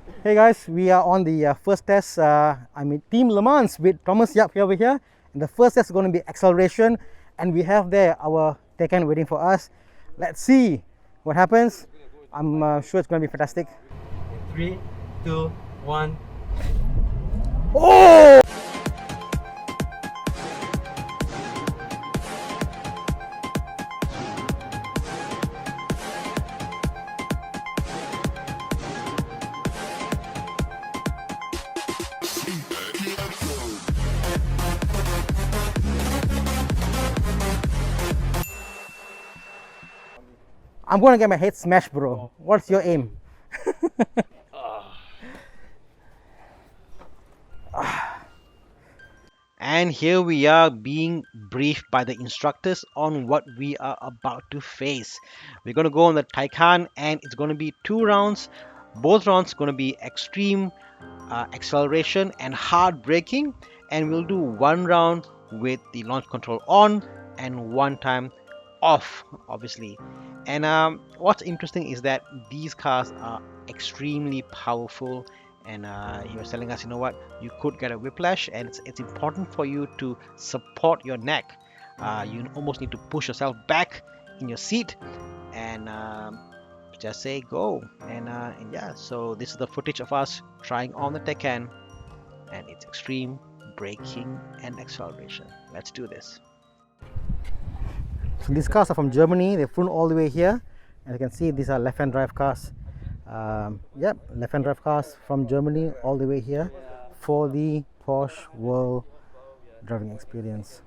Hey guys, we are on the first test. Team Le Mans with Thomas Yap here over here. And the first test is going to be acceleration, and we have there our Taycan waiting for us. Let's see what happens. I'm sure it's going to be fantastic. 3, 2, 1. Oh! I'm gonna get my head smashed, bro. What's your aim? And here we are being briefed by the instructors on what we are about to face. We're going to go on the Taycan, and it's going to be 2 rounds. Both rounds going to be extreme acceleration and hard braking, and we'll do 1 round with the launch control on and 1 time off, obviously. And what's interesting is that these cars are extremely powerful, and he was telling us, you know what, you could get a whiplash, and it's important for you to support your neck. You almost need to push yourself back in your seat and just say go. And yeah, so this is the footage of us trying on the Taycan, and it's extreme braking and acceleration. Let's do this. So these cars are from Germany. They've flown all the way here. As you can see, these are left-hand drive cars. Yep, left-hand drive cars from Germany all the way here for the Porsche World driving experience.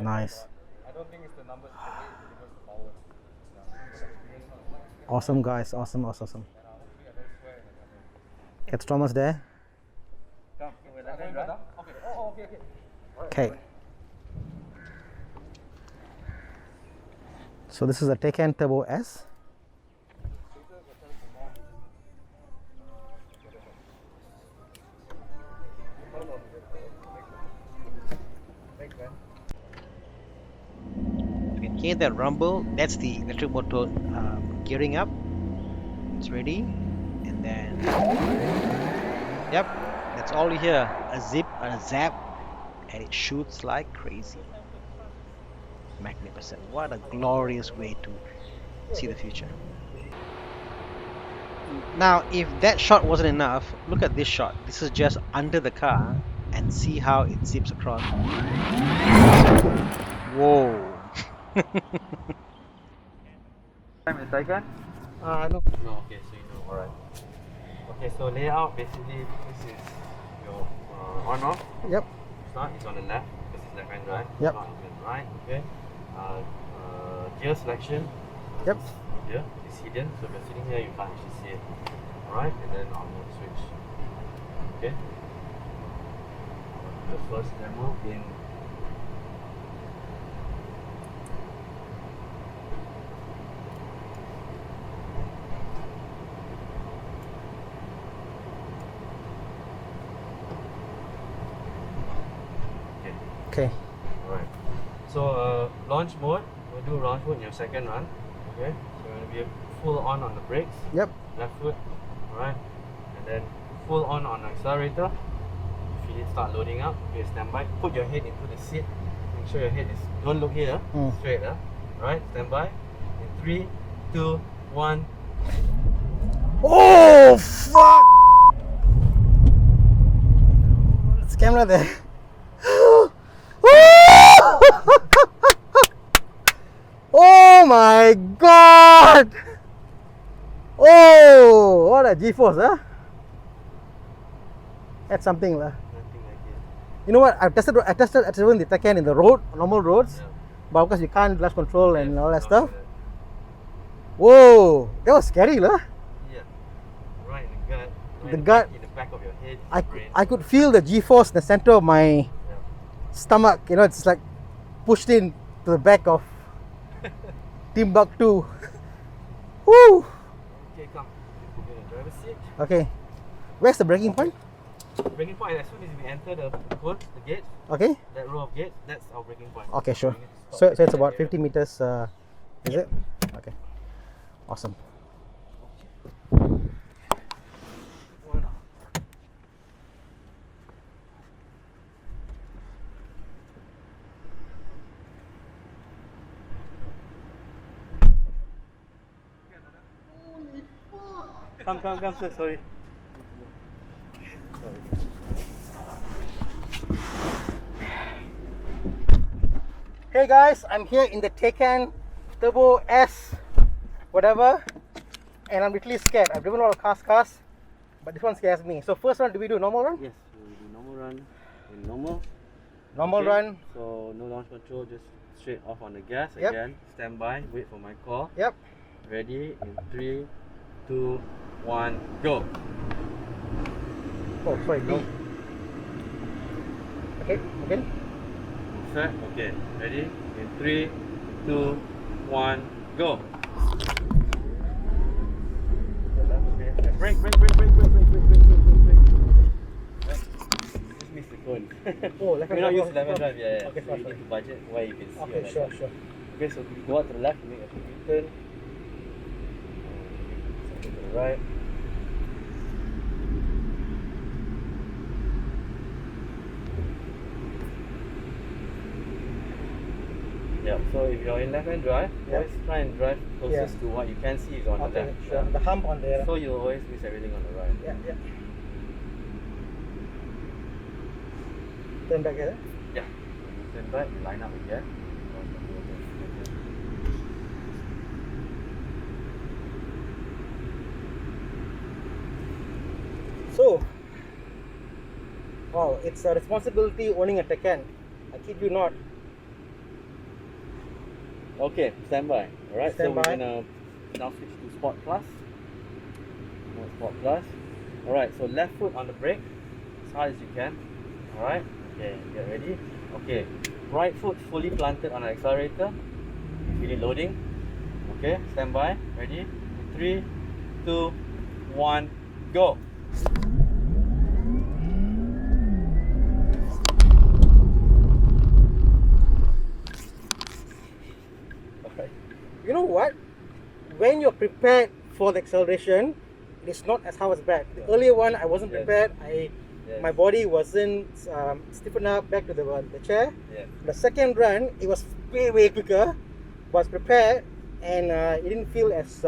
Nice. Awesome guys, awesome. Get Thomas there. Okay. So this is a Taycan Turbo S. You can hear that rumble. That's the electric motor gearing up. It's ready, and then yep, that's all you hear. A zip and a zap, and it shoots like crazy. Magnificent. What a glorious way to see the future. Now, if that shot wasn't enough, look at this shot. This is just under the car, and see how it zips across. Whoa. Time the Taycan? No. No, okay, so you know, alright. Okay, so layout, basically, this is your on-off. Yep. Start is on the left, because it's left-hand drive. Yep. Start is on the right, okay. Gear selection. Yep. Here, it's hidden, so if you're sitting here, you can't actually see it. Alright, and then on the switch. Okay. The first demo in Okay. Alright. So launch mode, we'll do launch mode in your second run. Okay. So we're gonna be full on the brakes. Yep. Left foot. Alright. And then full on the accelerator. Feel it start loading up. Okay, stand by. Put your head into the seat. Make sure your head is, don't look here. Straight. Alright, stand by. In 3, 2, 1. Oh fuck! There's camera there. Oh my god! Oh, what a G-force, huh? That's something, lah. Nothing like it. You know what? I tested the Taycan in the road, normal roads, Yeah. but because you can't launch control and all that No, stuff. Whoa, that was scary, lah. Yeah. Right in the gut. Right The gut. In the back of your head. I could feel the G-force in the center of my stomach. You know, it's like pushed in to the back of Timbuktu. Woo! Okay, come. You're in the driver's seat. Okay, where's the braking point? Braking point, as soon as we enter the code, the gate, Okay. that row of gates, that's our braking point. Okay, sure. We need to stop So at it's that about area. 50 meters. Is it? Okay. Awesome. Come, sir. Sorry. Hey guys, I'm here in the Taycan Turbo S whatever, and I'm literally scared. I've driven a lot of cars, but this one scares me. So first run, do we do normal run? Yes, we will do normal run. In normal. Normal run. So no launch control, just straight off on the gas. Yep. Again, stand by, wait for my call. Yep. Ready? In 3, 2, 1, go. Oh, sorry, no. Okay, again. Set. Okay. Ready? In 3, 2, 1, go. Brake. Just miss the cone. Oh, left We hand not drive. use left-hand drive. Yeah. Okay, So you need to budget where you can see. Okay, your sure, left sure. hand. Okay, so you go out to the left, you make a quick U-turn. Something to the right. Yeah, so if you're in left-hand drive, Yeah. always try and drive closest Yeah. to what you can see is on the Okay, left. sure. The hump on there. So you always miss everything on the right. Yeah. Turn back here. Yeah. When you turn back, you line up again. So, wow, it's a responsibility owning a Taycan. I kid you not. Okay, stand by. Alright, so Stand we're by. gonna now switch to Sport Plus. Sport Plus. Alright, so left foot on the brake as hard as you can. Alright, okay, get ready. Okay, right foot fully planted on the accelerator. Feel it loading. Okay, stand by. Ready? 3, 2, 1, go. You know what? When you're prepared for the acceleration, it's not as hard as bad. The earlier one, I wasn't Yes. prepared. Yes. My body wasn't stiffened up back to the chair. Yes. The second run, it was way quicker. Was prepared, and it didn't feel as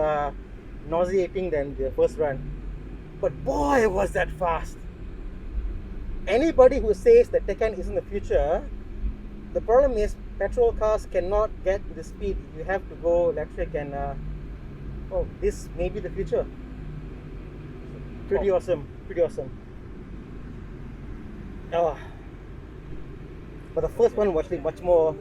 nauseating than the first run. But boy, was that fast! Anybody who says that Taycan isn't the future, the problem is petrol cars cannot get to the speed. You have to go electric, and oh, this may be the future. Pretty awesome. Oh. But the first one was actually much more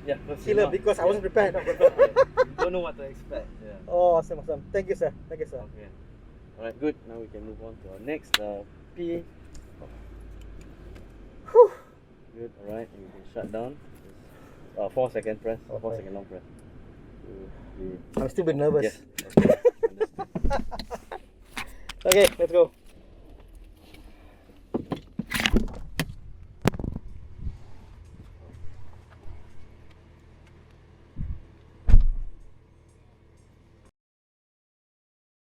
Yeah, because killer because I wasn't prepared. You don't know what to expect. Yeah. Oh, awesome. Thank you, sir. Okay. Alright, good. Now we can move on to our next P. Whew. Good. Alright, and you can shut down. 4 second press. Okay. 4 second long press. 2, 3. I'm still a bit nervous. Yes. Okay. Understood. Okay, let's go.